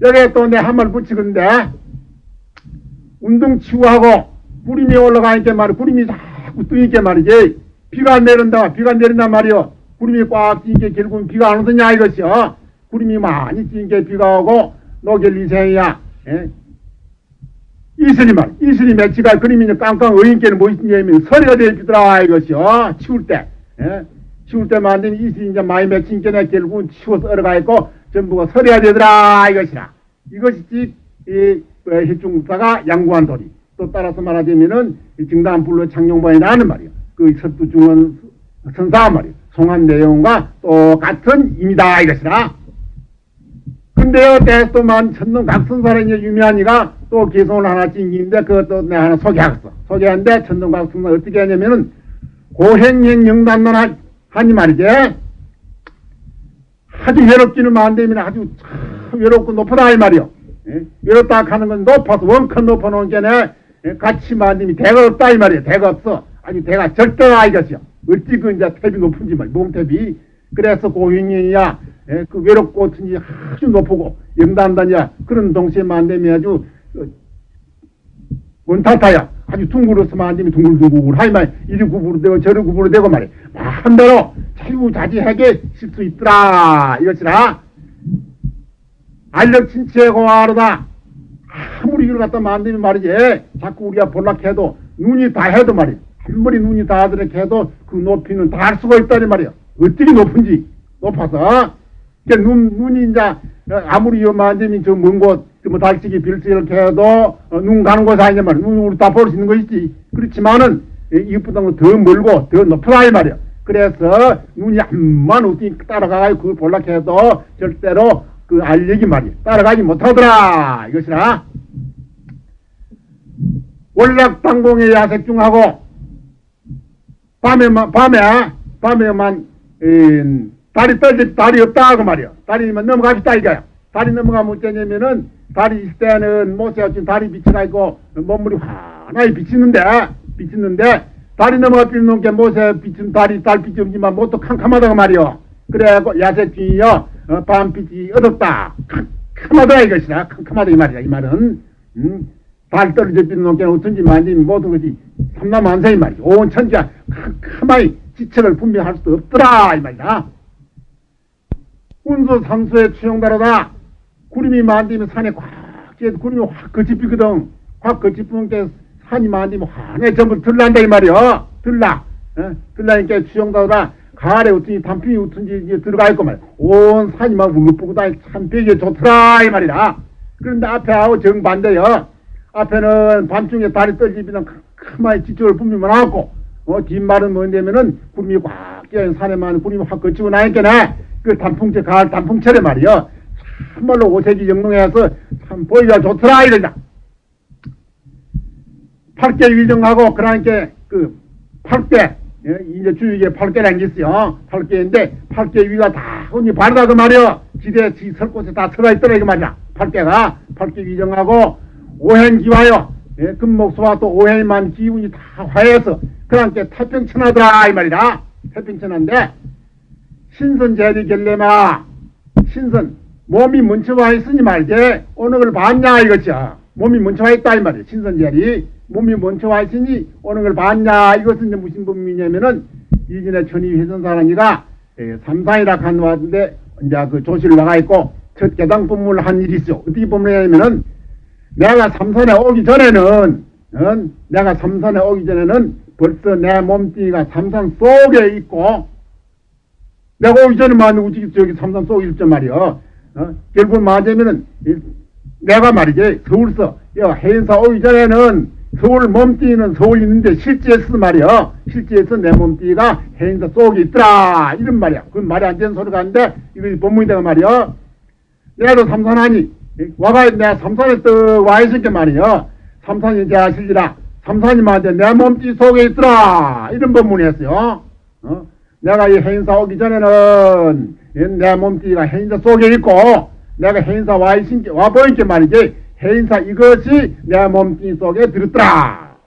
여기에 또 내 한 말 붙이건데, 운동치유하고 구름이 올라가니까 말이야. 구름이 자꾸 뜨니까 말이지. 비가 내린단 말이요. 구름이 꽉 뜨니까 결국은 비가 안 오더냐 이것이요. 구름이 많이 뜨니까 비가 오고 노결위생이야. 예? 이슬이 맺지가 그림이 깡깡 어인께는 뭐 있냐면 서리가 되어주더라 이것이요. 치울 때. 예? 치울 때만 안 되면 이슬이 이제 많이 맺힌게나 결국은 치워서 얼어가 있고 전부가 서리가 되더라 이것이라. 이것이지 이 해충사가 양구한 도리. 또 따라서 말하자면은 증단불로 창룡반이라는 말이요. 그 서투중원 선사 말이요. 송한 내용과 똑같은 의미다 이것이라. 근데요, 대스도만 천동 각선사는 이제 유명한 이가 또 개성을 하나 찡기는데 그것도 내가 하나 소개하겠어. 소개하는데 천동 각선사 어떻게 하냐면은 고행행 영단론 하니 말이지. 아주 외롭기는 만되면 아주 참 외롭고 높다 이 말이요. 예? 외롭다 하는 건 높아서 원컨 높아놓은 게네 같이 만듦이 대가 없다 이 말이요. 대가 없어. 아주 대가 절대다 이것이요. 어찌 그 이제 탭이 높은지 말이야. 몸탭이. 그래서 고행행이야. 예, 그 외롭고 든지 아주 높고 영단단이야. 그런 동시에 만되면 아주 원타타야. 아주 둥글어서만 안 되면 둥글둥글 하이 말 이리 구부로 되고 저리 구부로 되고 말이야. 마음대로 자유자재하게 쉴 수 있더라 이것이라. 알력 친치에 고하로다. 아무리 이걸 갖다 만들면 말이지. 자꾸 우리가 볼락해도 눈이 다 해도 말이야. 아무리 눈이 다 하더라도 해도 그 높이는 다 할 수가 있다니 말이야. 어떻게 높은지 높아서. 눈이 이제 아무리 만들면 저 먼 곳, 뭐 달치기 빌스 이렇게 해도 눈 가는 곳이 아니냐 말이야. 눈으로 다 볼 수 있는 것이지. 그렇지만은 이쁘던 거 더 멀고 더 높다 이 말이야. 그래서 눈이 한만 어떻게 따라가가지고 그걸 볼락 해도 절대로 그 알력이 말이야. 따라가지 못하더라 이것이라. 월락당공의 야색중하고 밤에만 달이 없다 그 말이야. 달이면 넘어갑시다 이거야. 달이 넘어가면 어쩌냐면은 달이 있을 때는 못세가 지금 달이 비쳐가 있고 몸물이 환하게 비치는데 달이 넘어가 비는 게 못세 비친 달이 달 빛이 없지만 못도 캄캄하다 그 말이야. 그래갖고 야색중이요 밤빛이 어둡다 캄캄하다 이것이라. 캄캄하다 이 말이야. 이 말은 달 떨어져 비는 놈께 어쩐지 만지면 모든 것이 삼라만사 이 말이야. 온 천지가 캄캄하게 지체를 분명할 수도 없더라 이 말이야. 운수 상수의 추용다르다. 구름이 만들면 산에 꽉 찌어서 구름이 확 거치피거든. 확 거치피는 게 산이 만들면 환하게 전부 들난다 이 말이야. 들라니까 추용다르다. 가을에 어쩐지 단풍이 어쩐지 이제 들어가 있고 말이야. 온 산이 막 울룩부고 다 참 되게 좋더라 이 말이다. 그런데 앞에하고 정반대요. 앞에는 밤중에 달이 떨어지면 캄캄하게 지적을 분명히 나왔고 뒷말은 뭔데면은 구름이 꽉 끼어있는 산에만 구름이 확 거치고 나니까네. 그 단풍철, 가을 단풍철에 말이요. 참말로 오색이 영롱해서 참 보기가 좋더라, 이러자. 팔계 위정하고, 그러니까 그 팔계, 이제 주위에 팔계라는 게 있어요. 팔계인데, 팔계 위가 다 흔히 바르다, 그 말이요. 지대, 설 곳에 다 들어가 있더라, 이거 말이야. 팔계가. 팔계 위정하고, 오행기와요. 금목수와 또 오행만 기운이 다 화해해서, 그러니까 태평천하더라, 이 말이다. 태평천한데, 신선제리 결례마 신선 몸이 뭉쳐와 있으니 말이지 어느 걸 봤냐 이것이야. 몸이 뭉쳐와 있다 이 말이야. 신선제리 몸이 뭉쳐와 있으니 어느 걸 봤냐. 이것은 이제 무슨 법이냐면은 이전에 천의회전사랑이가 삼상이라 한 왔는데 이제 그 조실을 나가 있고 첫 개당 법문을 한 일이 있어. 어떻게 법문을 내가 삼산에 오기 전에는 벌써 내 몸뚱이가 삼산 속에 있고 내가 오기 전에 우지 저기 삼산 속에 있단 말이야. 결국 말하자면은 내가 말이지 서울서 해인사 오기 전에는 서울 몸뚱이는 서울 있는데 실제에서 말이야. 실제에서 내 몸뚱이가 해인사 속에 있더라 이런 말이야. 그건 말이 안 되는 소리가 아닌데 이거 법문이다 말이야. 내가도 삼산하니 내가 삼산에 떡 와 있었게 말이야. 삼산이 자실지라 삼산이 말인데 내 몸뚱이 속에 있더라 이런 법문이었어요. 내가 이 해인사 오기 전에는 내 몸뚱이가 해인사 속에 있고 내가 해인사 와 보이게 말이지 해인사 이것이 내 몸뚱이 속에 들었더라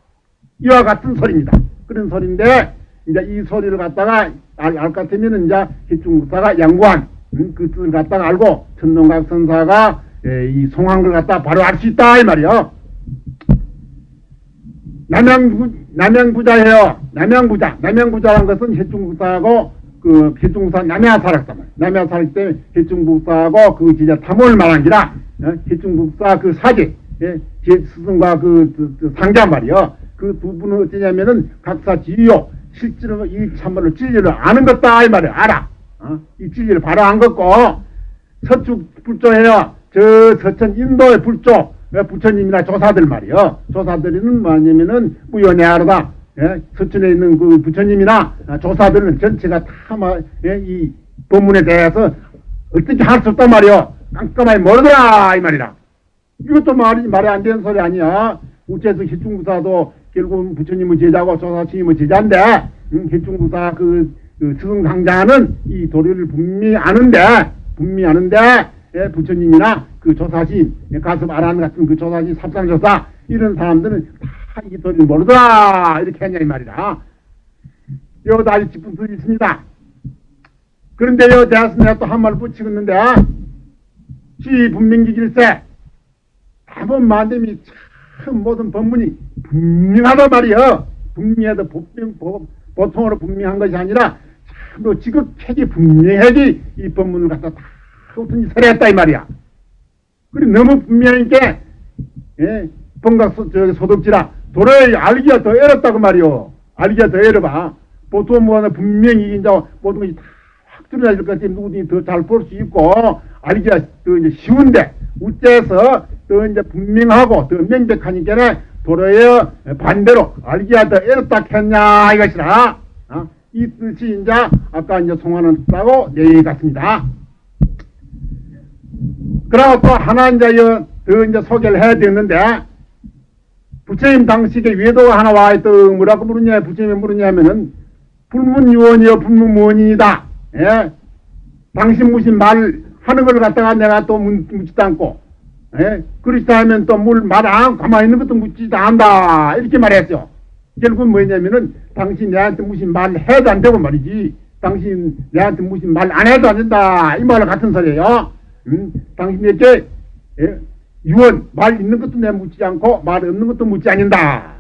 이와 같은 소리입니다. 그런 소리인데 이제 이 소리를 갖다가 알 같으면 이제 희중사가 양구한 그 뜻을 갖다가 알고 천동각 선사가 이 송한 걸 갖다 바로 알 수 있다 이 말이요. 남양부자예요. 남양부자란 것은 해충국사하고 그 해충국사 남야사락사 말. 남야사락 때 해충국사하고 그 진짜 탐을 말한 기라. 해충국사 그 사제, 스승과 그 상자 말이요. 그 두 분은 어쩌냐면은 각사 지요. 실제로 이 참말로 진리를 아는 것다 이 말이야. 알아. 이 진리를 바로 안 걷고 서축 불조해요. 저 서천 인도의 불조 부처님이나 조사들 말이요. 조사들은 뭐냐면은 무연해하다. 서천에 있는 그 부처님이나 조사들은 전체가 다 이 법문에 대해서 어떻게 할 수 없단 말이요. 깜깜하게 모르더라 이 말이라. 이것도 말이 안 되는 소리 아니야. 우체에서 해충구사도 결국은 부처님의 제자고 조사스님의 제자인데 해충구사 그 스승상자는 이 도리를 분명히 아는데 부처님이나 그 조사스님 가슴 아란 같은 그 조사스님 삽상조사 이런 사람들은 다 이 도리를 모르더라 이렇게 했냐 이 말이라. 여기도 아주 짚은 소리 있습니다. 그런데 여 대하서 내가 또 한 말을 붙이겠는데 시 분명기길세 한번 만듦이 참 모든 법문이 분명하단 말이요. 분명해도 보통으로 분명한 것이 아니라 참으로 지극하게 분명하게 이 법문을 갖다 다 어떤 짓을 했다 이 말이야. 그리고 너무 분명하니까 본각 소득지라 도로에 알기가 더 어렵다고 말이요. 알기가 더 어려봐. 보통 뭐 분명히 이제 모든 것이 다 확 드러날 것 같아. 누구든지 더 잘 볼 수 있고 알기가 더 이제 쉬운데 우째서 더 이제 분명하고 더 명백하니까 도로에 반대로 알기가 더 어렵다 했냐 이것이라. 이 뜻이 이제 아까 이제 송하는 뜻하고 내일 같습니다. 그리고 또 하나 이제 더 이제 소개를 해야 되는데 부처님 당시에 외도가 하나 와 있던 뭐라고 부르냐 부처님이 부르냐면은 불문유언이요 불문무언이다. 당신 무슨 말 하는 걸 갖다가 내가 또 묻지도 않고 그렇다 하면 또 뭘 말 안 가만히 있는 것도 묻지도 않는다 이렇게 말했죠. 결국은 뭐냐면은 당신 내한테 무슨 말 해도 안 되고 말이지 당신 내한테 무슨 말 안 해도 안 된다 이 말과 같은 소리예요. 당신에게 유언 말 있는 것도 내가 묻지 않고 말 없는 것도 묻지 않는다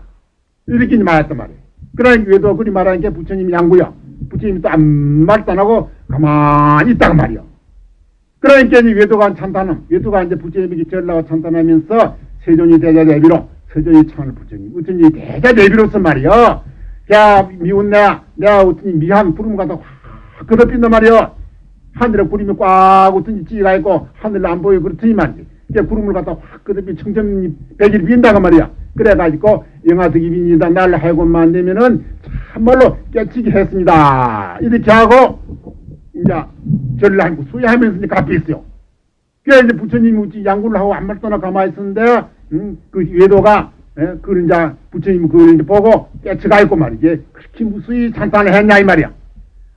이렇게 말했단 말이에요. 그러니까 외도 그리 말하니까 부처님이 양구요. 부처님이 또 아무 말도 안 하고 가만히 있다고 말이요. 그러니까 이제 외도가 찬탄함 외도가 이제 부처님에게 전라고 찬탄하면서 세존이 대자 대비로 세존이 참을 부처님 부처님이 대자 대비로서 말이요. 야 미운 내가 어떤 미한 구름 갖다 확 걷어핀단 말이요. 하늘에 구름이 꽉 어떤 찌가 있고 하늘 안 보여 그렇더니 말이지. 이제 구름을 갖다 확 걷어핀 청천 백일 빈다가 말이야. 그래가지고 영하득이 빈이다 날 해고만 되면은 참말로 깨치게 했습니다. 이렇게 하고 이제 절을 하고 수야하면서 이제 갚이 있어요. 그래 이제 부처님이 양구를 하고 아무 말도 안 가만히 있었는데 그 외도가 그 이제 부처님 그걸 이제 보고 깨치가 있고 말이지. 그렇게 무수히 찬탄을 했냐 이 말이야.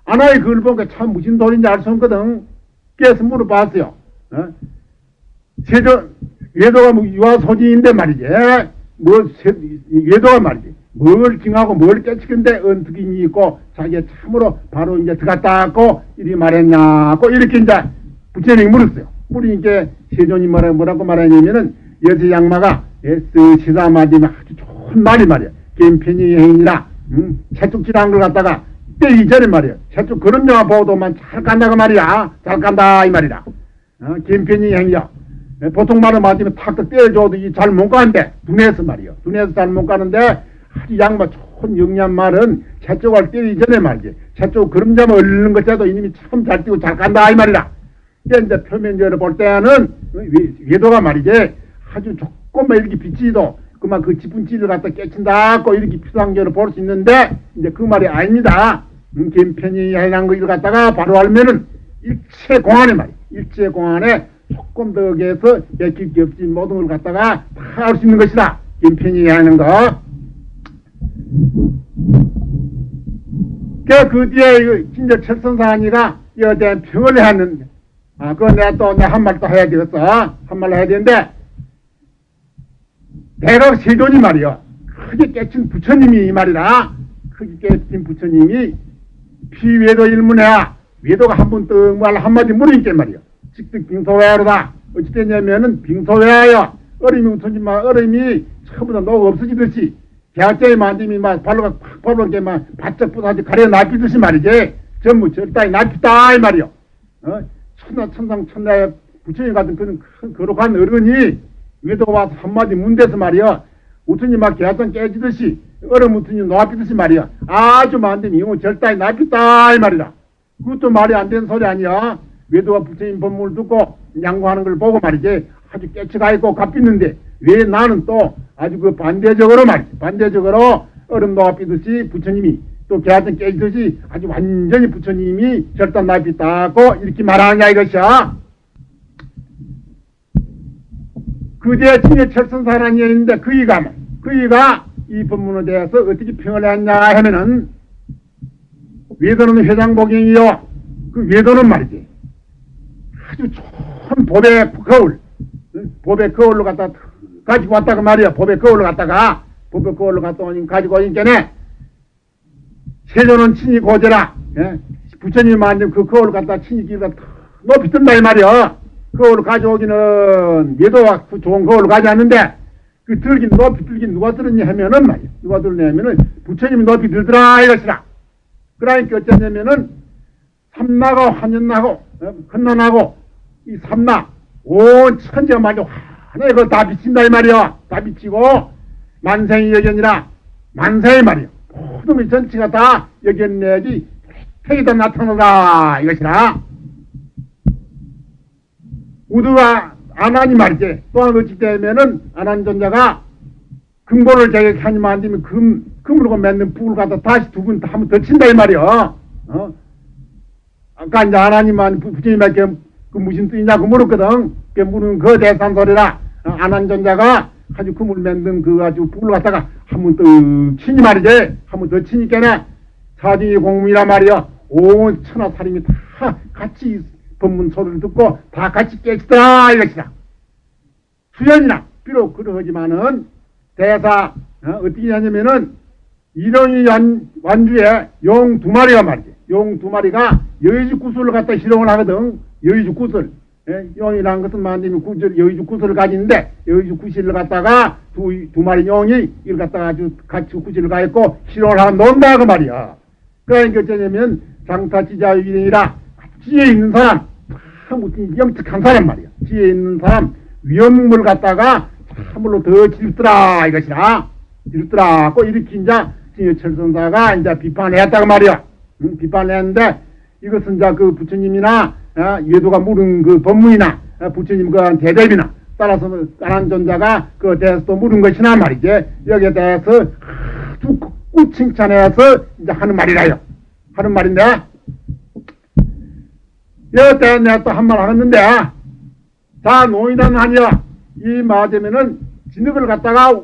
아나의 그걸 보니까 참 무슨 도리인지 알 수 없거든. 그래서 물어봤어요. 세조 외도가 뭐 유아소지인데 말이지. 외도가 말이지. 뭘 징하고 뭘 깨치는데 언특이 있고 자기가 참으로 바로 이제 들어갔다고 이렇게 말했냐고 이렇게 이제 부처님이 물었어요. 물으니까 세존이 뭐라고 말하냐면은 여세 양마가 시사마디면 아주 좋은 말이 말이야. 개인편이 행위라 채쪽질한 걸 갖다가 때 이전에 말이야. 채쪽 그런 영화 보도만 잘 간다고 말이야. 잘 간다 이 말이라. 개인편이 행위야. 보통 말을 맞으면 탁 때려줘도 잘 못 가는데 dun에서 말이요. dun에서 잘 못 가는데 아주 양마 좋은 영리한 말은 채쪽을 때리기 전에 말이지. 채쪽 그림자만 얼른 것자도 이놈이 참 잘 뛰고 잘 간다 이 말이라. 이제 표면적으로 볼 때는 외도가 말이지 아주 조금만 이렇게 비치도 그만 그 지분치를 갖다 깨친다고 이렇게 피상적으로 볼 수 있는데 이제 그 말이 아닙니다. 김편이 해난 거 이걸 갖다가 바로 알면은 일체 공안에 말이야. 일체 공안에 조금 더 해서 맥힐 게 없이 모든 걸 갖다가 다 알 수 있는 것이다. 김편이 하는 거. 그 뒤에 진짜 철선사니가 이에 대한 평을 했는데 그거 내가 또 내 한 말 또 해야 되겠어. 한 말로 해야 되는데 대각 세존이 말이요. 크게 깨친 부처님이 이 말이라. 크게 깨친 부처님이 피외도 일문해야 외도가 한 번 떡 말 한마디 물으니까 말이요. 직득 빙소외로다. 어찌 됐냐면은 빙소회하여 얼음이 웃어지만 얼음이 처음부터 녹 없어지듯이 개학자의 만듦이 막 발로가 팍 발로 게막 바짝 부서지 가려 납히듯이 말이지. 전부 절다이 납히다 이 말이요. 천상 천하의 부처님 같은 그런 큰 거룩한 어른이 외도가 와서 한마디 문대서 말이요. 웃으니 막 개학장 깨지듯이 얼음 웃으니 납히듯이 말이야. 아주 만듦이 이거 절다이 납히다 이 말이다. 그것도 말이 안 되는 소리 아니야. 외도가 부처님 법문을 듣고 양보하는 걸 보고 말이지. 아주 깨치가 있고 값있는데 왜 나는 또 아주 그 반대적으로 말이지. 반대적으로 얼음 녹아피듯이 부처님이 또 개하던 깨지듯이 아주 완전히 부처님이 절단 납이 닦고 이렇게 말하느냐 이것이야. 그대의 진여 철선사라는 얘기인데 그이가 이 법문에 대해서 어떻게 평을 했냐 하면은 외도는 회장복용이요. 그 외도는 말이지. 아주 좋은 법의 거울로 갖다 가지고 왔다가 말이야. 법의 거울로 갔다 오니 가지고 오니까네 세조는 친히 고제라. 예? 부처님이 만든 그 거울을 갖다 친히 길가 높이 뜬다 이 말이야. 거울을 가져오기는 외도가 좋은 거울을 가져왔는데 그 높이 들긴 누가 들었냐 하면은 말이야. 누가 들었냐 하면은 부처님이 높이 들더라 이것이라. 그러니까 어쩌냐면은 삼나고 환연나고 건난하고 이 삼나 온 천지가 말이야. 하나에 그거 다 비친다 이 말이야. 다 비치고 만생이 여견이라 만생이 말이야. 모든 전체가 다 여견내지 태기다 나타나다 이것이라. 우두가 안하니 말이지. 또한 어찌 되면은 안한존자가 금고를 자격하니만 안 되면 금으로 맺는 북을 갖다 다시 두 번 한 번 더 친다 이 말이야. 아까 이제 안하니만 부처님께 그 무슨 뜻이냐고 물었거든. 그 물은 그 대산 소리라. 안한존자가 아주 금을 만든 그 아주 북을 갖다가 한 번 더 치니 말이지. 한 번 더 치니까네 사중의 공문이라 말이야. 온 천하 사람이 다 같이 법문 소리를 듣고 다 같이 깨치더라 이것이다. 수연이나 비록 그러하지만은 대사 어떻게 하냐면은 일용이 완주에 용 두 마리가 말이지. 용 두 마리가 여의주 구슬을 갖다 실용을 하거든. 여의주 구슬. 용이라는 것은 만들면 여의주 구슬을 가지는데 여의주 구슬을 갖다가 두 마리 용이 이걸 갖다가 아주 같이 구슬을 가있고 실용을 하고 논다 그 말이야. 그러니까 어쩌냐면 장타지자 유인이라 지혜 있는 사람 무슨 영특한 사람 말이야. 지혜 있는 사람 위험을 갖다가 참으로 더 질더라 이것이라. 질더라 고 이렇게 이제 철선사가 이제 비판을 했다고 말이야. 비판을 했는데 이것은 이제 그 부처님이나 예도가 물은 그 법문이나 부처님 그 대답이나 따라서 안한존자가 그 대해서 또 물은 것이나 말이지. 여기에 대해서 아주 칭찬해서 이제 하는 말이라요. 하는 말인데 여태 내가 또 한 말 하겠는데 자 노인단 하니라 이 맞으면은 진흙을 갖다가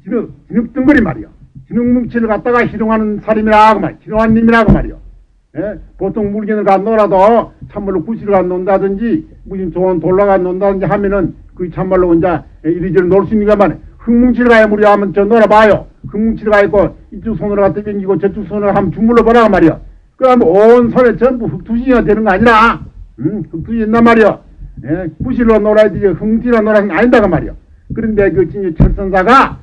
진흙 덩거리 말이야. 진흙 뭉치를 갖다가 희롱하는 사람이라고 말이야. 희롱한 님이라고 말이야. 예? 보통 물건을 갖다 놀아도 참말로 구실을 갖다 논다든지 무슨 좋은 돌로 갖다 논다든지 하면은 그 참말로 이제 이리저리 놀 수 있는가 말이야. 흙뭉치를 가야 무리 하면 저 놀아봐요. 흙뭉치를 가 있고 이쪽 손으로 갖다 당기고 저쪽 손으로 하면 주물러 보라고 말이야. 그러면 온 손에 전부 흙투신이가 되는 거 아니라 흙투신이 있단 말이야. 예? 구실로 놀아야지 흙뭉치로 놀아서는 아닌다고 말이야. 그런데 그 진짜 철선사가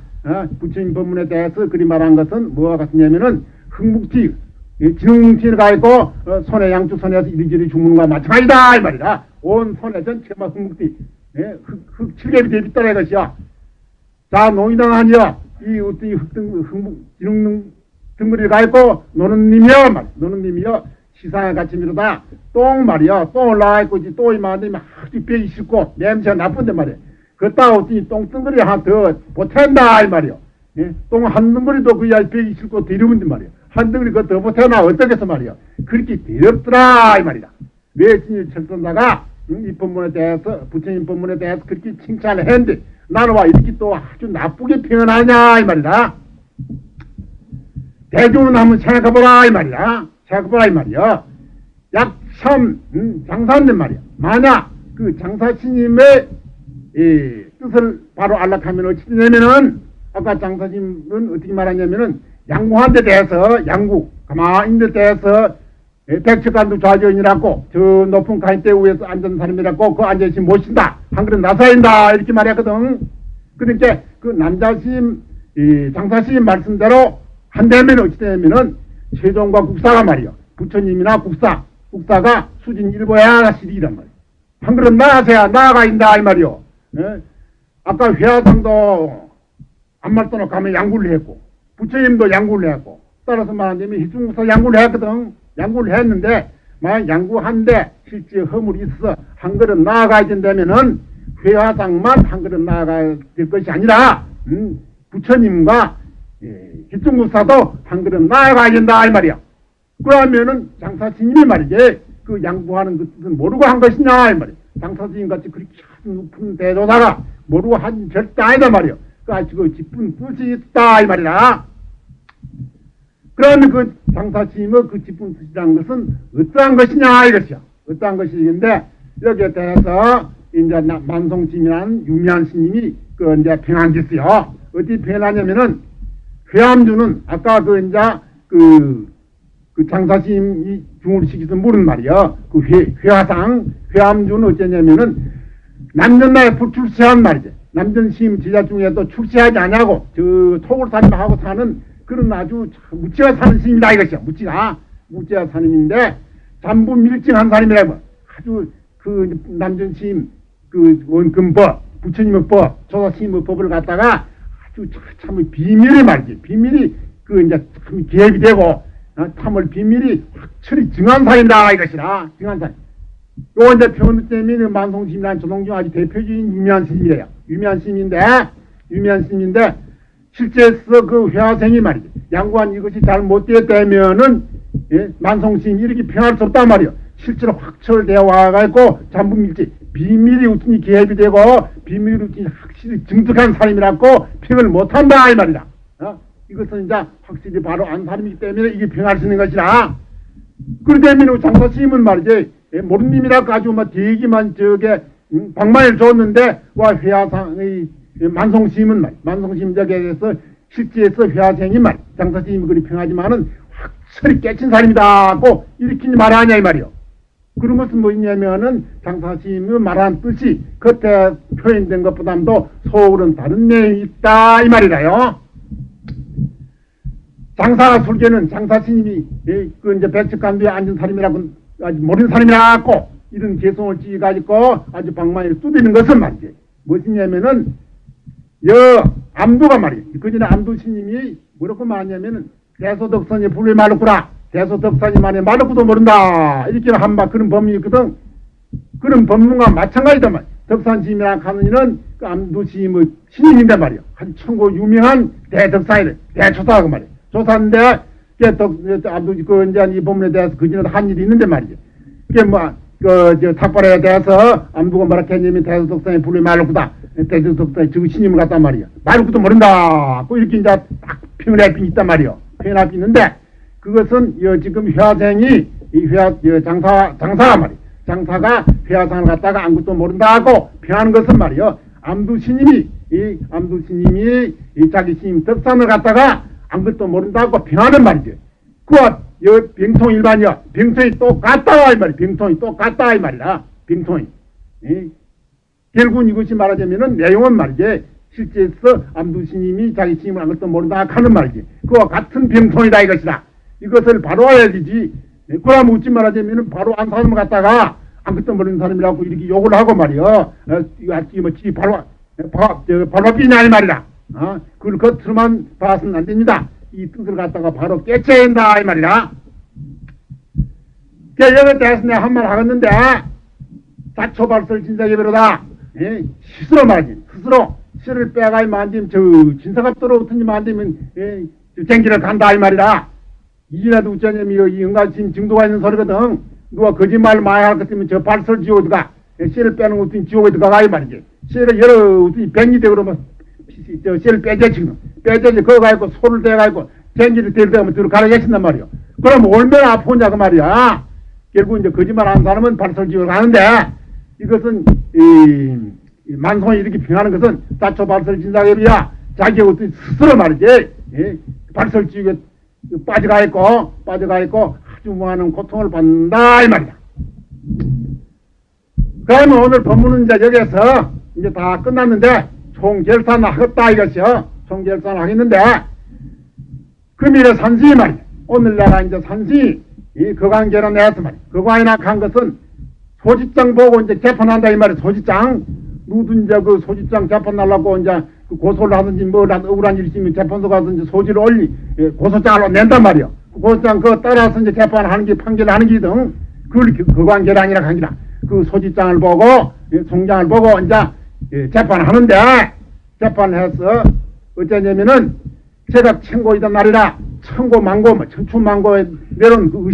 부처님 법문에 대해서 그리 말한 것은 뭐가 같으냐면은 흙뭉치 진흙뭉치를 가 있고 손에 양쪽 손에서 이리저리 주무는 거와 마찬가지다 이 말이다. 온 손에 전체가 막 흙뭉치 흙 칠개비 대비더라 이것이야. 자 농이당 아니야. 이 어떤 진흙 등거리를 가 있고 노는 님이여 말 노는 님이여 시상에 같이 미루다 똥 말이야. 똥을 나와 있고 똥이 많으면 아주 배기 싫고 냄새가 나쁜데 말이야. 그따 어떤 똥 등거리 하나 더 보탠다 이 말이야. 예? 똥 한 등거리도 그야 배기 싫고 더러운데 말이야. 한 등거리 그거 더 보태나 어떻겠어 말이야. 그렇게 더럽더라 이 말이다. 왜 진짜 철선사가 이 법문에 대해서 부처님 법문에 대해서 그렇게 칭찬을 했는데 나는 와 이렇게 또 아주 나쁘게 표현하냐 이 말이다. 대중은 한번 생각해보라 이 말이야. 생각해보라 이 말이야. 약참 장사한단 말이야. 만약 그 장사스님의 뜻을 바로 알락하면 어찌 되냐면은 아까 장사스님은 어떻게 말하냐면은 양구한 데 대해서 양구 가만히 있는 데 대해서 백척간도 좌전이라고 저 높은 가인대 위에서 앉은 사람이라고 그 앉아있으면 못신다 한 그릇 나사인다 이렇게 말했거든. 그러니까 그 남자심 장사심 말씀대로 한다면 어찌 되냐면은 세종과 국사가 말이요 부처님이나 국사가 수진 일보야 시리란 말이요 한 그릇 나가세야 나아가 있다 이 말이요. 아까 회화상도 안말도로 가면 양구를 했고 부처님도 양구를 했고 따라서 말하자면 희중국사 양구를 했거든. 양구를 했는데 만약 양구한데 실제 허물이 있어서 한 그릇 나아가야 된다면은 회화상만 한 그릇 나아가야 될 것이 아니라 부처님과 희중국사도 한 그릇 나아가야 된다 이 말이야. 그러면은 장사스님이 말이지 그 양구하는 그 뜻은 모르고 한 것이냐 이 말이야. 장사스님 같이 그렇게 아주 높은 대조사가 모르고 한 절대 아니다 말이야. 그 아주 그 깊은 뜻이 있다 이 말이라. 그러면 그 장사스님의 그 깊은 뜻이라는 것은 어떠한 것이냐 이것이야. 어떠한 것이인데 여기에 대해서 이제 만송스님이라는 유미한 스님이 그 이제 평안했어요. 어디 평안하냐면은 회암주는 아까 그 이제 그 장사스님이 중을 시켜서 물은 말이요. 그 회암주는 어쩌냐면은 남전나에 불출세한 말이지. 남전스님 제자 중에도 출세하지 않냐고 저 토굴사님하고 사는 그런 아주 무치가 사는 스님이다 이것이야. 무치가 사님인데 잠부 밀증한 사람이라고 아주 그 남전스님 그 원금법 부처님의 법 조사스님의 법을 갖다가 아주 참 비밀이 말이지. 비밀이 그 이제 참 기획이 되고 참을 비밀이 확실히 증한 사람이다 이것이라. 증한 사람. 요 이제 표현 때문에 만송스님이라는 조동중 아주 대표적인 유미한 스님이래요. 유미한 스님인데 실제서 그 회화생이 말이지. 양구한 이것이 잘 못되었다면은 만송스님이 이렇게 평할 수 없단 말이요. 실제로 확철되어 와가지고 잠부밀지 비밀이 우선이 기획이 되고 비밀이 우선이 확실히 증득한 사람이라고 평을 못한다 이 말이다. 이것은 이제 확실히 바로 안 사람이기 때문에 이게 평할 수 있는 것이라. 그러다면 장사스님은 말이지 모르는 님이라고 아주 막 되기만 저게 방망이를 줬는데 와 회화상의 만송스님은 말 만송스님 저기에 대해서 실제에서 회화생이 말 장사스님이 그리 평하지만은 확실히 깨친 사람이다고 이렇게 말하냐 이 말이요. 그런 것은 뭐냐면은 장사스님이 말한 뜻이 겉에 표현된 것보다도 속으로는 다른 내용이 있다 이 말이라요. 장사 술계는 장사스님이 그 이제 백척간도에 앉은 사람이라고 아주 모르는 사람이라고 이런 개성을 찌가지고 아주 방망이를 뚜드리는 것은 말이지. 무엇이냐면은 암두가 말이에요. 그 전에 암두 스님이 뭐라고 말하냐면은 대소덕선이 불의 말로구라. 대소덕선이 말해 말로구도 모른다. 이렇게 한바 그런 법문이 있거든. 그런 법문과 마찬가지다 말이야. 덕산 스님이랑 가는 이는 그 암두 스님의 스님인데 말이야. 한 천고 유명한 대덕사이래. 대조사하고 말이야. 조사인데 암두 그 이제 이 법문에 대해서 그 전에도 한 일이 있는데 말이지. 그게 저 탁발에 대해서 암두가 뭐라 했냐면 대소덕선이 불의 말로구다. 대소덕선이 저 스님을 갖단 말이야. 말로구도 모른다. 그 이렇게 이제 딱 표현할 수 있단 말이야. 표현할 수 있는데 그것은 지금 회화생이 이 장사가 말이야. 장사가 회화상을 갖다가 아무것도 모른다고 표현하는 것은 말이야. 암두 스님이 이 자기 스님 덕산을 갖다가 아무것도 모른다고 표현하는 말이지. 그와 병통 일반이야. 병통이 똑같다 이 말이야. 병통이 똑같다 이 말이야. 병통이. 결국은 이것이 말하자면은 내용은 말이지. 실제에서 암두 스님이 자기 스님을 아무것도 모른다 하는 말이지. 그와 같은 병통이다 이것이다. 이것을 바로 알아야 되지. 그러면 웃지 말하자면은 바로 안 사람을 갖다가 아무것도 모르는 사람이라고 이렇게 욕을 하고 말이야. 바로 끼냐 이 말이다. 그걸 겉으로만 봐서는 안 됩니다. 이 뜻을 갖다가 바로 깨쳐야 한다 이 말이다. 여기에 대해서 내가 한 말 하겠는데 자초발설 진사계배로다. 스스로 말이지. 스스로 씨를 빼가야 만지면 저 진사갑도로 어떤지 만지면 쟁기를 간다 이 말이다. 이라도 어쩌냐면 이 영가심 증도가 있는 소리거든. 누가 거짓말 많이 할 것 같으면 저 발설 지옥에다가 씨를 빼는 것도 지옥에 들어가 이 말이지. 씨를 여러 뱅이 되고 그러면 저 씨를 빼재지 그거 가지고 소를 대가지고 쟁기를 대고 들어가라 계신단 말이요. 그럼 얼마나 아프냐 그 말이야. 결국 이제 거짓말 하는 사람은 발설지옥을 가는데 이것은 이 만송이 이렇게 평하는 것은 자초 발설 진사계비야. 자기가 어떤 스스로 말이지 발설지옥에 빠져가 있고 아주 죽지 무하는 고통을 받는다 이 말이야. 그러면 오늘 법문은 이제 여기에서 이제 다 끝났는데 총결산 하겠다 이것이요. 총결산 하겠는데 금일에 산시 말이야. 오늘 내가 이제 산시 이 거관계로 내었단 말이야. 거관이나 간 것은 소지장 보고 이제 재판한다 이 말이야. 소지장 누든지 그 소지장 재판 날라고 이제 그 고소를 하든지 뭐라 억울한 일이 있으면 재판소 가든지 소지를 고소장을 낸단 말이야. 고소장 그거 따라서 이제 재판하는 게 판결하는 게든 그걸 거관계란이라 하기라. 그 소지장을 보고 송장을 보고 이제 재판하는데 재판해서 어쩌냐면은 제가 청고이던 날이라 청고 망고 뭐 천춘망고에 내려온 그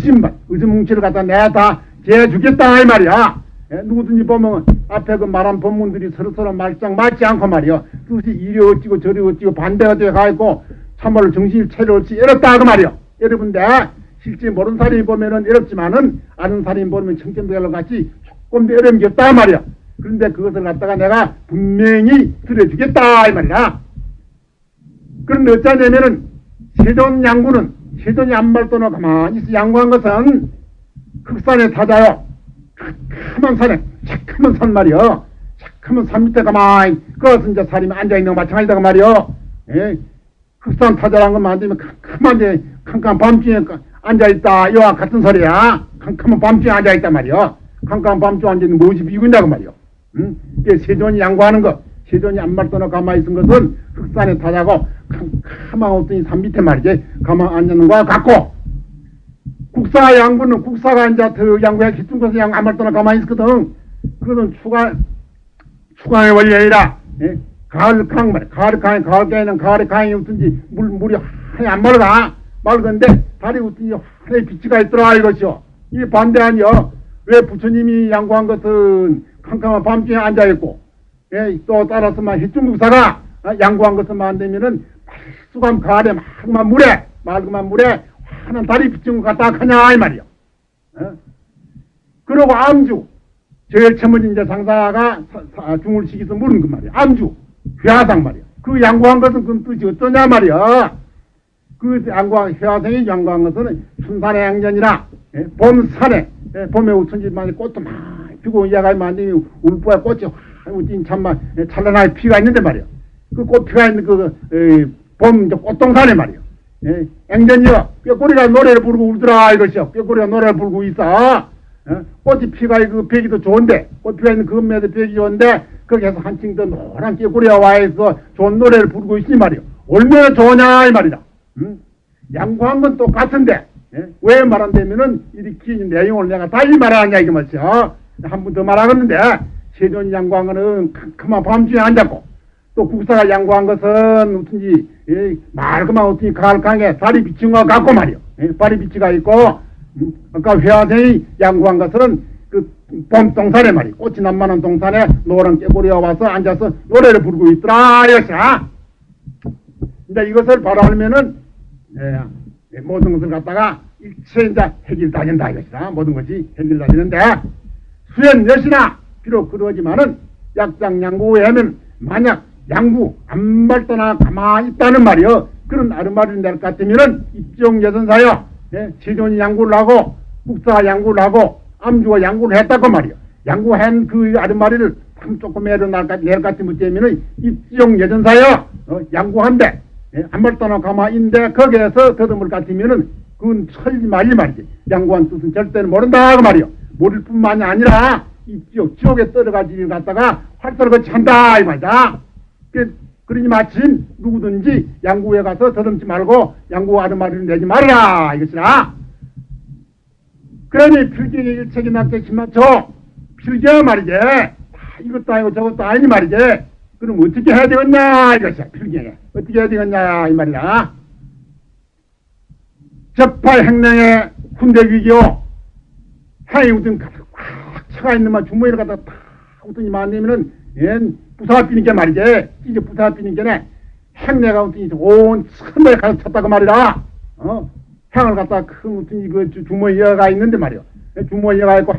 의심뭉치를 갖다 내다 재주겠다 이 말이야. 누구든지 보면 앞에 그 말한 법문들이 서로서로 말짱 맞지 않고 말이야. 뜻이 이리 어찌고 저리 어찌고 반대가 되어 있고 참말로 정신을 차려 없이 이렇다 그 말이야. 여러분들 실제 모르는 사람이 보면은 이렇지만은 아는 사람이 보면 청천벽을 같이 조금 더 어려운 게 없다 말이야. 그런데 그것을 갖다가 내가 분명히 들어주겠다 이 말이야. 그런데 어쩌냐면은 세존 양구는 세존이 안말도나 가만히 있어 양구한 것은 흑산의 타자요. 큰 산에 착한 산 말이요. 착한 산 밑에 가만히 그것은 이제 사람이 앉아있는 거 마찬가지다 그 말이요. 예? 흑산 타자라는 건 만들면 캄캄한데 캄캄한 밤중에 앉아있다 이와 같은 소리야. 캄캄한 밤중에 앉아있단 말이요. 캄캄한 밤중에 앉아있는 무엇이 비군다고 말이요. 응? 이게 세존이 양구하는 거 세존이 안말도나 가만히 있은 것은 흑산에 타자고 캄캄한 어떤 산 밑에 말이지 가만히 앉아있는 거와 같고 국사 양구는 국사가 이제 더 양구에 기준 것은 양 안말도나 가만히 있거든. 그것은 추강의 원리이라. 예? 가을 강 말이야. 가을 강에는 가을에 강이 어떤지 물이 하얘 안 맑은데 달이 어떤지 하얘 빛이가 있더라 이것이요. 이 반대 아니요. 왜 부처님이 양구한 것은 캄캄한 밤중에 앉아있고 예? 또 따라서만 희중국사가 양구한 것은 만들면은 수감 가을에 맑은 물에 하는 달이 비친 것 같다 하냐 이 말이요. 그러고 암주 제일 처음에 이제 상사가 중을 시켜서 물은 그 말이야. 암주 회화상 말이야. 그 양구한 것은 그 뜻이 어떠냐 말이야. 그 양구한 회화상이 양구한 것은 춘산의 양전이라 봄산에 봄에 우천지만에 꽃도 많이 피고 야가 만들면 울보에 꽃이 우진 참만 찬란하게 피가 있는데 말이야. 그 꽃 피가 있는 봄 꽃동산에 말이야. 앵전이요. 꾀꼬리가 노래를 부르고 울더라 이것이요. 꾀꼬리가 노래를 부르고 있어. 꽃이 피가 그 벽이도 좋은데 꽃피가 있는 그 매도 벽이 좋은데 거기에서 한층 더 노란 꾀꼬리가 와있어 좋은 노래를 부르고 있으니 말이요. 얼마나 좋으냐 이 말이다. 양구한 건 똑같은데 왜 말한다면은 이렇게 내용을 내가 달리 말하느냐 이게 말이죠. 한 번 더 말하겠는데 세존 양구한 거는 캄캄한 밤중에 앉았고 또 국사가 양구한 것은 어떤지 맑으면 어떤지 가을 강에 달이 비친 것 같고 말이요. 달이 비치가 있고 아까 회화생이 양구한 것은 그 봄동산에 말이요. 꽃이 난만한 동산에 노란 깨꼬리가 와서 앉아서 노래를 부르고 있더라 이것이야. 이제 이것을 바로 알면은 모든 것을 갖다가 일체 이제 해결다진다 이것이다. 모든 것이 해결다지는데 수연 여시나 비록 그러지만은 약장양구에 하면 만약 양구 안말도나 가만히 있다는 말이요. 그런 아르마리를 낼 것 같으면은 입정여선사요. 세존이 양구를 하고 국사가 양구를 하고 암주가 양구를 했다고 말이요. 양구한 그 아르마리를 참 조금 낼 것 같으면 어쩌면은 입정여전사요. 양구한데 안말도나 가만히 있는데 거기에서 더듬을 것 같으면은 그건 철리 말리 말이지. 양구한 뜻은 절대는 모른다 그 말이요. 모를 뿐만이 아니라 이 지옥에 떨어가지를 갖다가 활동을 같이 한다 이 말이다. 그러니 마침 누구든지 양구에 가서 더듬지 말고 양구 아르마리를 내지 말아라 이것이라. 그러니 필경의 일책이 낫게 심맞춰 필경 말이지. 이것도 아니고 저것도 아니니 말이지. 그럼 어떻게 해야 되겠냐 이것이야. 필경에 어떻게 해야 되겠냐 이 말이야. 적팔 행령의 훈대 위기요. 행이 우선 꽉 차가 있는 만 주머니를 갖다 탁 우선이 만들면은 부사가 비는 게 말이지. 이제 부사가 비는 게네. 행내가 온 천벌에 가서 쳤다고 말이라. 행을 갖다 큰 그 주머니가 있는데 말이야. 주머니가 있고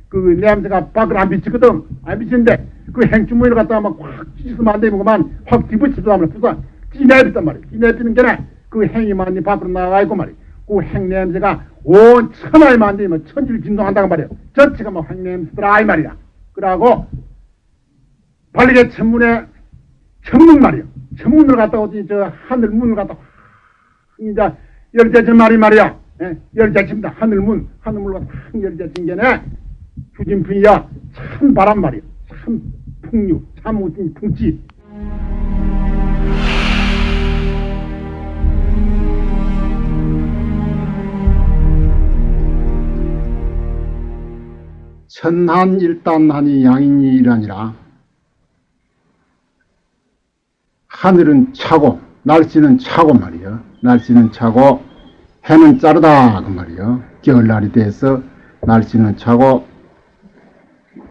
그 냄새가 밖을 안 비치거든. 안 비치는데 그 행 주머니를 갖다가 막 확 찢어서 안 되면만 확 뒤집어치다 말이야. 부사 찌내비단 말이야. 찌내비는 게네. 그 행이 많이 밖으로 나가 있고 말이야. 그 핵냄새가 온 천하에 만들면 천지를 진동한다고 말이야. 전체가 뭐 핵냄새더라 이 말이야. 그러고 발리게 천문에 천문 말이야. 천문을 갖다 어디 저 하늘 문을 갖다 이제 열대천 말이야. 예? 열대천입니다. 하늘문 갖다 확 열대천 게네 휴진풍이야. 참 바람 말이야. 참 풍류, 참 웃긴 풍치. 천한일단하니 양인이라니라. 하늘은 차고 날씨는 차고 말이요. 날씨는 차고 해는 자르다 그 말이요. 겨울날이 돼서 날씨는 차고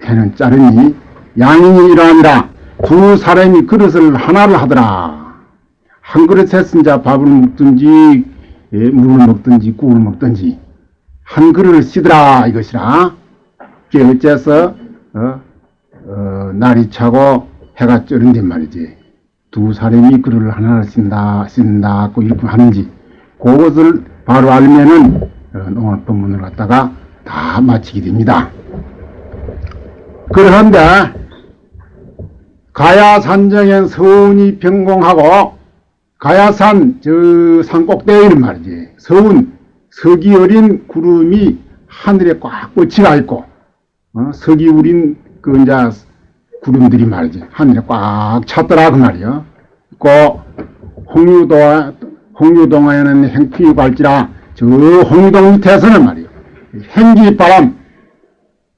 해는 자르니 양인이라니라. 두 사람이 그릇을 하나를 하더라. 한 그릇에 쓴자 밥을 먹든지 물을 먹든지 국을 먹든지 한 그릇을 쓰더라 이것이라. 그게 어째서 날이 차고 해가 쩌른데 말이지. 두 사람이 그릇을 하나를 쓴다고 이렇게 하는지 그것을 바로 알면은 오늘 본문을 갖다가 다 마치게 됩니다. 그런데 가야산정엔 서운이 변공하고 가야산 저 산꼭대기는 말이지. 서운 석이 어린 구름이 하늘에 꽉 꽂히가 있고 석이 우린 그 이제 구름들이 말이지 하늘에 꽉 찼더라 그 말이요. 그 홍유동에는 행피유 갈지라 저 홍유동 밑에서는 말이요. 행기바람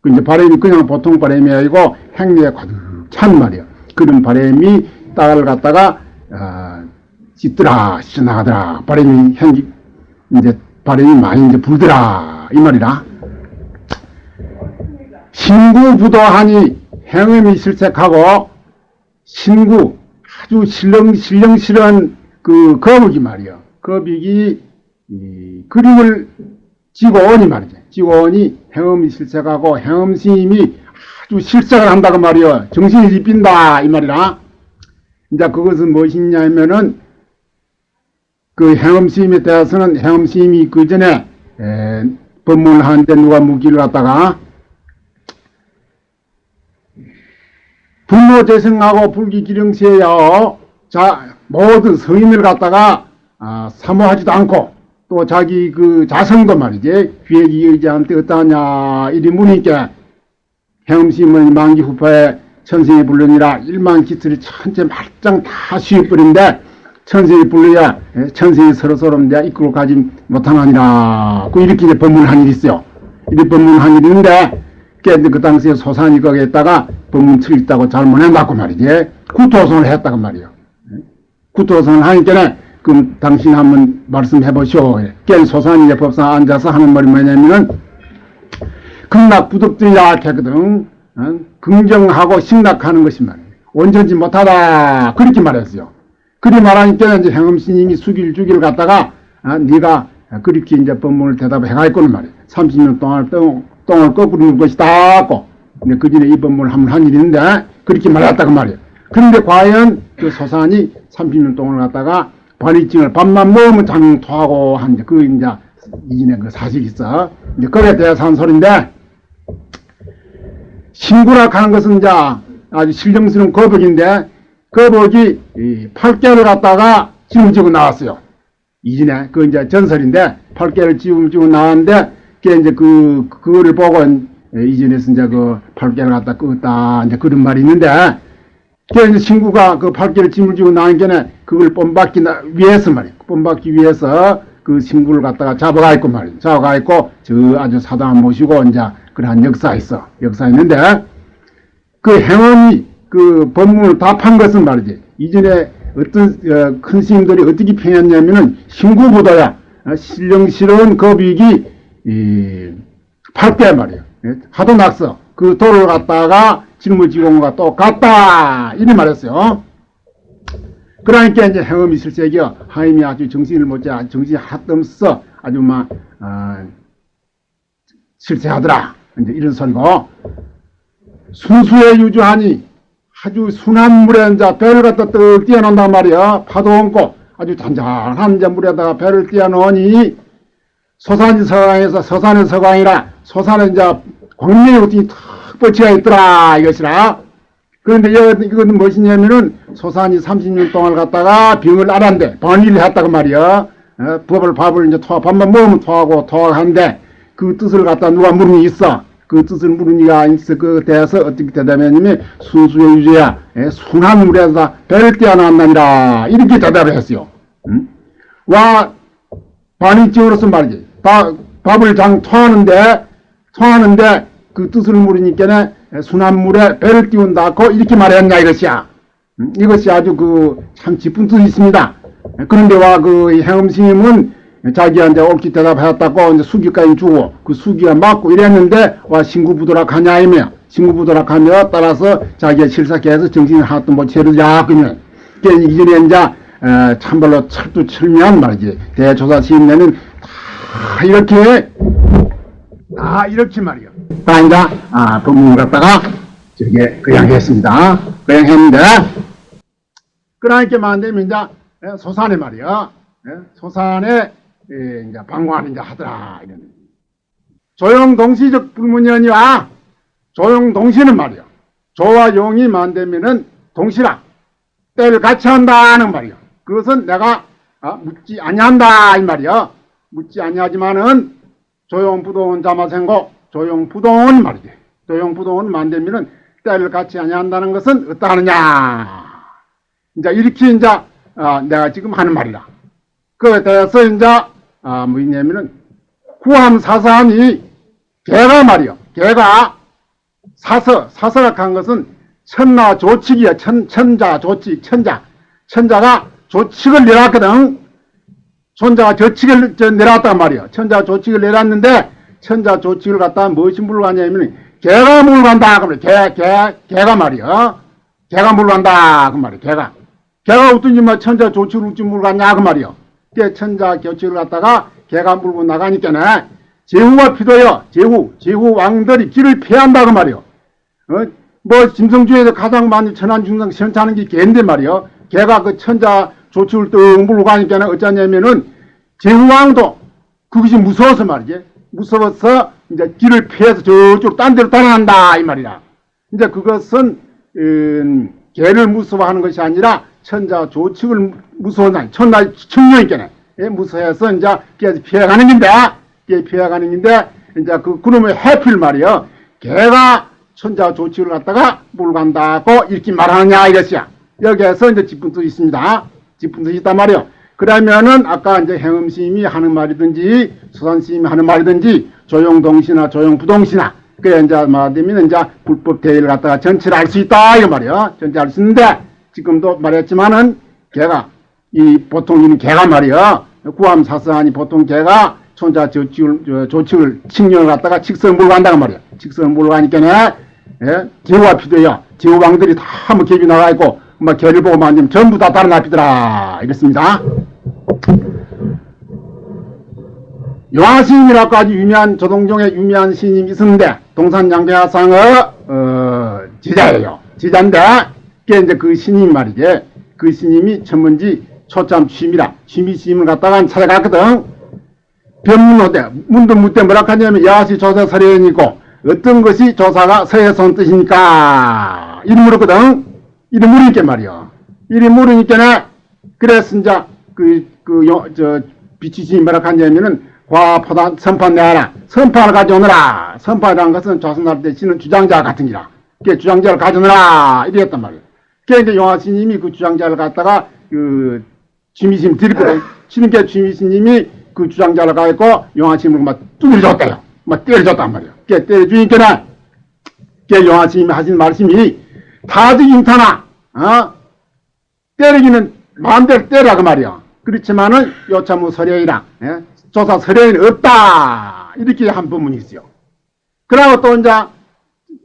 그 이제 바람이 그냥 보통 바람이 아니고 행기에 가득 찬 말이요. 그런 바람이 땅을 갖다가 씻더라 씻어나가더라. 바람이 행기 이제 바람이 많이 이제 불더라 이 말이라. 신구부도하니 행음이 실색하고 신구 아주 실렁실렁 그 거북이 말이요. 거북이 그림을 지고 오니 말이죠. 지고 오니 행음이 실색하고 행음 스님이 아주 실색을 한다고 말이요. 정신이 짚힌다 이 말이라. 이제 그것은 무엇이냐면은 그 행음 스님에 대해서는 행음 스님이 그 전에 법문을 하는데 누가 묻기를 갖다가 분노 재생하고 불기기령세여 자 모든 성인을 갖다가 사모하지도 않고 또 자기 그 자성도 말이지 귀액이 의지한테 어떠하냐 이리 문이께 행음심은 만기 후파에 천생이 불륜이라 일만 기틀이 천체 말짱 다 쉬어버린데 천생이 불려야 천생이 서로서로 이제 이끌어 가지 못하나니라 그 이렇게 이제 법문한 일이 있어요. 이렇게 법문한 일이 있는데 그 당시에 소산이 거기에다가 법문 틀렸다고 잘못해놨고 말이지. 구토선을 했다고 말이요. 구토선을 하니까 그럼 당신 한번 말씀해 보시오. 깬 소산이 이제 법상 앉아서 하는 말이 뭐냐면은 극락 부덕들이 약했거든. 긍정하고 심락하는 것이 말이에요. 온전치 못하다. 그렇게 말했어요. 그리 말하니까 이제 행음스님이 수기를 갖다가 네가 그렇게 이제 법문을 대답해가있고는 말이에요. 30년 동안 똥을 거꾸로 누는 것이다. 근데 그 전에 이 법문을 한번 한 일이 있는데 그렇게 말했다고 말이에요. 그런데 과연 그 소산이 30년 동안 갖다가 발이증을 밥만 먹으면 장토하고 한 그 이제 이전에 그 사실이 있어. 이제 그에 대해서 한 소리인데 신구락 하는 것은 이제 아주 실정스러운 거북인데 거북이 8개를 갖다가 짊어지고 나왔어요. 이전에 그 이제 전설인데 8개를 짊어지고 나왔는데 그게 이제 그거를 보고 이전에서 이제 그 8개를 갖다 끄었다 이제 그런 말이 있는데 그게 이제 친구가 그 8개를 짊어지고 나온 게는 그걸 뽐받기 위해서 말이에요. 뽐받기 위해서 그 친구를 갖다가 잡아가 있고 말이에요. 잡아가 있고 저 아주 사당 모시고 이제 그러한 역사 있어. 역사 있는데 그 행원이 그 법문을 답한 것은 말이지. 이전에 어떤 큰 스님들이 어떻게 표현했냐면은 신구보다야 신령스러운 거북이 8개 말이에요. 하도 낙서 그 돌을 갖다가 짊어지고 온 것과 똑같다 이리 말했어요. 그러니까 이제 행음이 실색이요. 하임이 아주 정신을 못 차, 정신이 하나도 없어. 아주 막 실색하더라. 이제 이런 소리고 순수에 유주하니 아주 순한 물에 이제 배를 갖다 떡 띄어놓는단 말이야. 파도 얹고 아주 잔잔한 이제 물에다가 배를 띄어놓으니 소산이 서강에서 서산은 서강이라 소산은 이제 광명이 어떻게 탁 뻗치가 있더라 이것이라. 그런데 이거는 무엇이냐면은 소산이 30년 동안 갔다가 병을 앓았는데 번일을 했다고 말이야. 밥을 이제 밥만 먹으면 토하고 토하는데 그 뜻을 갖다 누가 물으니 있어. 그 뜻을 물으니가 있어. 그 대해서 어떻게 대답했냐면 순수의 유죄야. 순한 물에서 배를 떼어놨느니라 이렇게 대답을 했어요. 와 반인증으로서 말이지. 밥을 토하는데 그 뜻을 물으니까 순한 물에 배를 띄운다고 이렇게 말했냐 이것이야. 이것이 아주 참 깊은 뜻이 있습니다. 그런데 와 행음 스님은 자기한테 옳게 대답했다고 이제 수기까지 주고 그 수기가 맞고 이랬는데 와 신구부도락하냐 이며 신구부도락하며 따라서 자기가 실삭해서 정신이 하나도 못 차리자 그러면 이전에 이제 참말로 철두철미한 말이지 대조사 시인내는 다 이렇게 말이요. 다 이제 법문을 갖다가 저게 그냥 했습니다. 그냥 했는데 그러니까 만되면 이제 소산에 말이야. 소산에 이제 방광을 이제 하더라 이런. 조용동시적 불문연이와 조용동시는 말이야. 조와 용이 만되면은 동시라 때를 같이 한다는 말이야. 그것은 내가 묻지 아니한다 이 말이야. 묻지 아니하지만은 조용부동은 자마생고 조용부동은 말이지. 조용부동은 만되면은 때를 같이 아니한다는 것은 어떠하느냐. 이제 이렇게 이제 내가 지금 하는 말이라. 그에 대해서 이제 뭐냐면은 구함사사하니 개가 말이요. 개가 사서라 한 것은 천나 조칙이야. 천자 조칙 천자가 조칙을 내놨거든. 천자가 조칙을 내놨단 말이야. 천자가 조칙을 내놨는데 천자 조칙을 갖다 무엇이 물러가냐면 개가 물러간다 그 말이야. 개가 말이야. 개가 물러간다 그 말이야. 개가 어떤지 뭐 천자 조칙을 어찌 물러갔냐 그 말이야. 천자 조칙을 갖다가 개가 물고 나가니까는 제후가 필요해요. 제후 왕들이 길을 피한다 그 말이야. 뭐 짐승중에서 가장 많이 천안중상 시원찮은 게 개인데 말이야. 개가 그 천자 조칙을 뚝 물고 가니까는 어쩌냐면은 제후왕도 그것이 무서워서 말이지. 무서워서 이제 길을 피해서 저쪽 딴 데로 따라간다 이 말이야. 이제 그것은 개를 무서워하는 것이 아니라 천자 조칙을 무서워하는 천자 청룡이니까 무서워해서 이제 걔에서 피해가는 긴데 피해가는 긴데 이제 그놈의 해필 말이야. 개가 천자 조칙을 갖다가 물간다고 이렇게 말하느냐 이것이야. 여기에서 이제 짚은 뜻이 있습니다. 짚은 뜻이 있단 말이야. 그러면은 아까 이제 행음스님이 하는 말이든지 소산스님이 하는 말이든지 조용동시나 조용부동시나 그래 이제 말하면 이제 불법 대의를 갖다가 전체를 알 수 있다 이거 말이야. 전체 알 수 있는데 지금도 말했지만은 개가 보통 이는 개가 말이야. 구함사서하니 보통 개가 천자 조칙을 칙령을 갖다가 직선을 물고 간다고 말이야. 직선을 물고 가니까 제후가 필요해요. 제후 왕들이 다 뭐 갭이 나가 있고 막 개를 보고 만지면 전부 다 다른 앞이더라 이랬습니다. 용화스님이라고 아주 유명한 조동종의 유명한 스님이 있었는데 동산양대하상의 제자예요. 제자인데 그게 이제 그 스님 말이지. 그 스님이 천문지 초참 취미라 취미 스님을 갖다가 찾아갔거든. 변문호대 문도 묻대 뭐라 하냐면 야시 조사 서례인이고 어떤 것이 조사가 서에서 온 뜻이니까 이름 물었거든. 이름 물으니까 말이야. 이름 물으니까 그래서 이제 비치신이 뭐라 하냐면은 과포단 선판 내라. 선판을 가져오너라. 선판이라는 것은 조선할 때 치는 주장자 같은 기라. 그 주장자를 가져오너라. 이랬단 말이야. 그래 이제 용화스님이 그 주장자를 갖다가 취미심 드렸거든. 치는 게 취미심님이 그 주장자를 가지고 용화스님을 막 두드려줬대요. 막 때려줬단 말이야. 그 때려주니까 그 용화스님이 하신 말씀이 다득 인타나 때리기는 마음대로 때라 그 말이야. 그렇지만은 요참무 서례이라 조사 서례는 없다 이렇게 한 부분이 있어요. 그러고 또 이제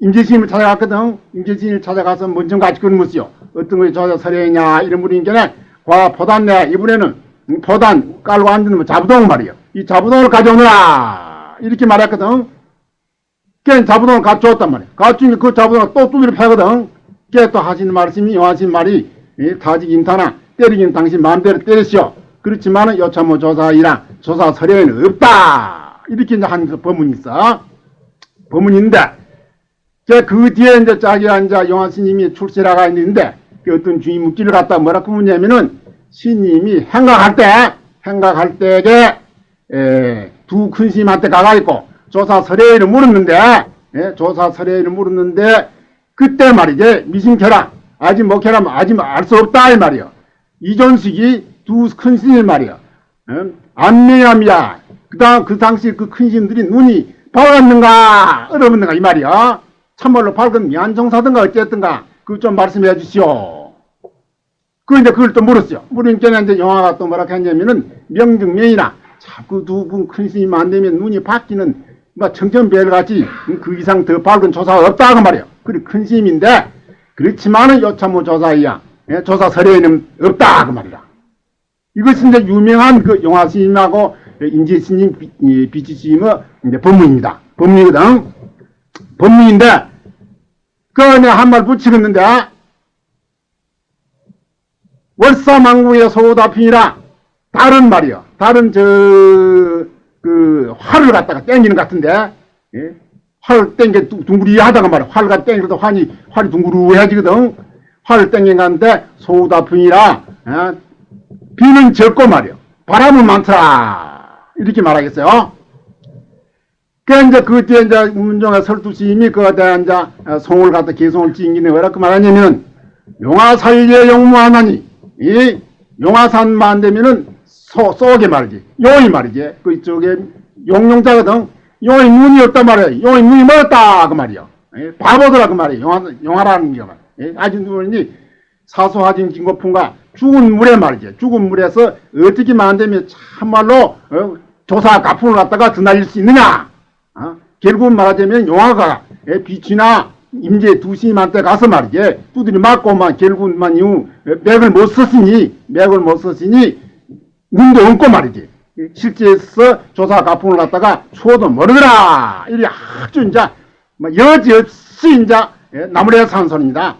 임재스님을 찾아갔거든. 임재스님을 찾아가서 뭔좀 같이 그러면서요. 어떤 것이 조사 서례이냐 이런 분이니까 과 포단내 이번에는 포단 깔고 앉는 자부동 말이요. 이 자부동을 가져오느라 이렇게 말했거든. 걔는 자부동을 가져왔단 말이야. 가져오니까 그 자부동을 또 두드려 패거든. 걔 또 하시는 말씀이 하신 말이 타직 인타나 때리기는 당신 마음대로 때리시오. 그렇지만은 요참모 조사이라 조사 서례에는 없다. 이렇게 이제 한 법문이 있어. 법문인데, 그 뒤에 이제 자기가 이제 용화 스님이 출세라가 있는데, 그 어떤 주인 묵지를 갖다 뭐라고 묻냐면은, 스님이 행각할 때에, 두 큰 스님한테 가가 있고, 조사 서례를 물었는데, 그때 말이지, 미신켜라. 아직 뭐 캐라, 아직 알 수 없다. 이 말이요. 이존식이 두 큰 스님 말이요. 안명함이야. 그 당시 그 큰 스님들이 눈이 밝았는가, 어려웠는가, 이 말이요. 참말로 밝은 미안정사든가 어쨌든가, 그거 좀 말씀해 주시오. 이제 그걸 또 물었어요. 물으니까 이제 영화가 또 뭐라고 했냐면은, 명증명이나, 자꾸 두 분 큰 스님 안 되면 눈이 바뀌는, 뭐, 청천별같이 그 이상 더 밝은 조사가 없다, 그 말이에요. 그래, 큰 스님인데, 그렇지만은 요참모 조사이야. 조사 서례에는 없다, 그 말이야. 이것은 이제 유명한 그 용화 스님하고 인지 스님, 비치 스님의 이제 법문입니다. 법문이거든. 법문인데, 내가 한 말 붙이겠는데, 월사망구의 소다핀이라, 다른 말이요. 다른 활을 갖다가 땡기는 것 같은데, 예? 활을 땡겨 둥그리 하다가 말이야. 활을 갖다 땡겨도 활이 둥그루해지거든. 활을 땡겨가는데, 소다핀이라, 비는 적고 말이요. 바람은 많더라. 이렇게 말하겠어요. 이제 그 뒤에 이제 문종의 설두스님이 그에 대한 이제 송을 갖다 개송을 찡기는 왜 이렇게 말하냐면, 용화살리에 용무하나니, 이 용화산만 되면은 쏘게 말이지. 용이 말이지. 그쪽에 용용자거든. 용이 눈이 없단 말이야. 용이 눈이 멀었다. 그 말이야. 바보더라. 그 말이야. 용화라는 게 말이야. 아주 누구니 사소하진 진고풍과 죽은 물에 말이지. 죽은 물에서 어떻게 만들면 참말로 조사 가풍을 갖다가 드날릴 수 있느냐. 결국 말하자면 용화가 빛이나 임재 두 스님한테 가서 말이지. 두드리 맞고만 결국만 이후 맥을 못 썼으니 눈도 없고 말이지. 실제에서 조사 가풍을 갖다가 추워도 모르더라. 이리 아주 이제 여지없이 이제 나무래 산선입니다.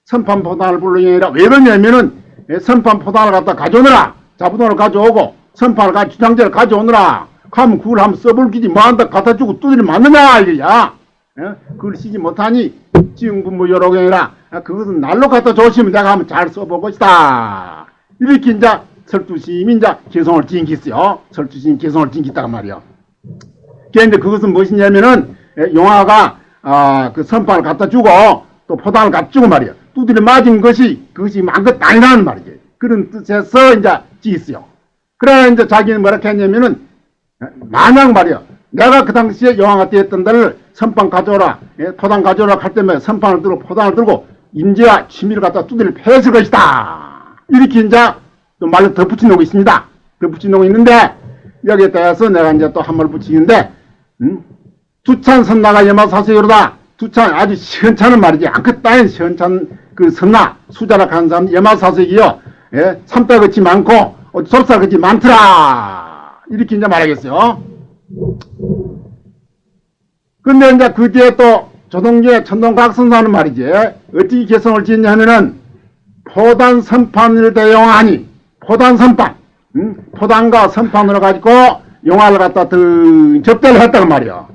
선판포단을 불러내라. 왜 그러냐면은 선판포단을 갖다 가져오느라. 자부돈을 가져오고 선판을 주장제를 가져오느라. 하면 그걸 한번 써볼기지 뭐한다 갖다 주고 두드리 맞느냐 이거야. 그걸 쓰지 못하니 지응분부 여러 개라. 그것은 날로 갖다 주시면 내가 한번 잘 써볼 것이다. 이렇게 이제 설두스님이 이제 개성을 찡겼어요. 설두스님 개성을 찡겼다고 말이요. 그런데 그것은 무엇이냐면은 용화가 그 선판을 갖다 주고 또 포단을 갖다 주고 말이요. 두드려 맞은 그것이 만것 아니라는 말이지. 그런 뜻에서 이제 찡었어요. 그래 이제 자기는 뭐라 했냐면은 만약 말이요. 내가 그 당시에 용화가 되었던 데를 선판 가져오라, 포단 가져오라 할 때면 선판을 들고 포단을 들고 임재와 취미를 갖다 두드려 패했을 것이다. 이렇게 이제 또 말로 덧붙여 놓고 있습니다. 덧붙여 놓고 있는데 여기에 대해서 내가 이제 또 한 말 붙이는데 두찬 선나가 여마사세요로다. 두찬 아주 시원찮은 말이지. 안끝 따인 시원찮은 그 선나 수자라 하는 사람 여마사세기요. 삼다같이 많고 좁쌀같이 많더라. 이렇게 이제 말하겠어요. 근데 이제 그 뒤에 또 조동주의 천동각선사는 말이지. 어떻게 개성을 짓냐 하면은 포단 선판을 대용하니 포단 선판, 포단과 선판으로 가지고 용화를 갖다 접대를 했다고 말이요.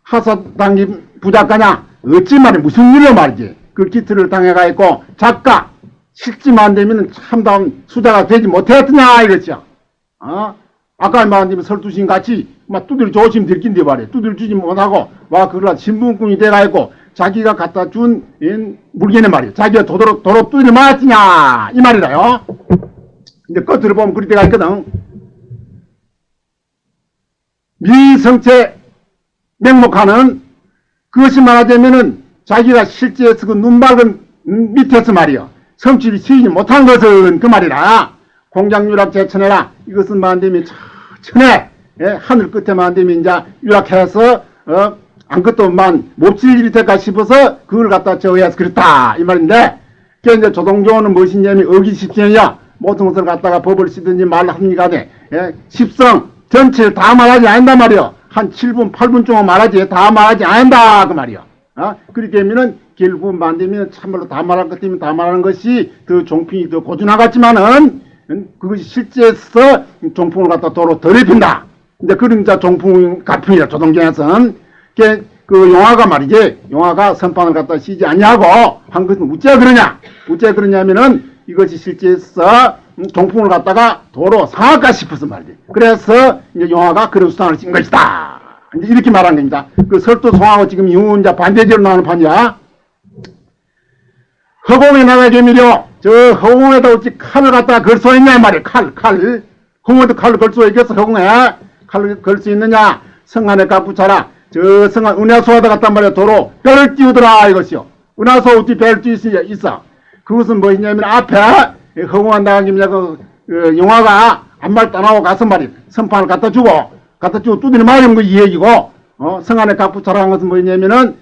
하사당이 부작가냐? 어찌 말이 무슨 일로 말이지. 그 기틀을 당해가 있고 작가 실지만 되면 참다운 수자가 되지 못했더냐 이거죠. 아까 말한 설두신 같이 막 두들 조심 들긴데 말이야. 두들 주지 못하고 와 그걸 신분꾼이 돼가 있고 자기가 갖다 준 물건에 말이야. 자기가 도로 두들 맞았냐 이 말이라요. 근데 그 들어보면 그리 때가 있거든. 미성체 맹목하는 그것이 말하자면은 자기가 실제에서 그 눈박은 밑에서 말이야. 성취를 시키지 못한 것은 그 말이라. 공장유락 제천해라. 이것은 만되면 천에 하늘 끝에만 되면 이제 유락해서 아무것도만 몹칠 일이 될까 싶어서 그걸 갖다 저해서 그렇다 이 말인데 그 이제 조동조는 무엇이냐면 어기십성이야. 모든 것을 갖다가 법을 쓰든지 말합니까네. 십성 전체를 다 말하지 않는단 말이요. 한 7분 8분 정도 말하지 다 말하지 않는다 그 말이요. 그렇게 하면은 결국 만들면 참말로 다 말할 것 때문에 다 말하는 것이 더 종필이 더 고준하겠지만은 그것이 실제에서 종풍을 갖다 도로 더럽힌다. 이제 그런 이제 종풍 가풍이야 조동경에서는. 그 용화가 말이지, 용화가 선판을 갖다 씌지 않냐고 한 것은 어째 그러냐? 어째 그러냐면은 이것이 실제에서 종풍을 갖다가 도로 상할까 싶어서 말이지. 그래서 이제 용화가 그런 수단을 쓴 것이다. 이제 이렇게 말한 겁니다. 그 설도송하고 지금 이제 반대절로 나오는 판이야. 허공에 나가게 밀려. 저 허공에다 어찌 칼을 갖다가 걸 수 있냐 말이야. 칼. 허공에도 칼을 걸 수 있겠어. 허공에 칼을 걸 수 있느냐? 성안에 갖고 자라. 저 성안 은하수하다 갔단 말이야. 도로 뼈를 띄우더라 이것이요. 은하수 어찌 뼈를 띄울 수 있어. 그것은 뭐냐면 앞에 허공에 나가게 밀려 그 용화가 앞말 떠나고 가서 말이야. 선판을 갖다 주고 두드려 맞은 거 이 얘기고, 성안에 갖고 자라는 것은 뭐냐면은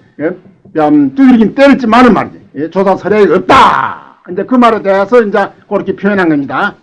두드리긴 때렸지만은 말이지. 조사 서력이 없다. 이제 그 말에 대해서 이제 그렇게 표현한 겁니다.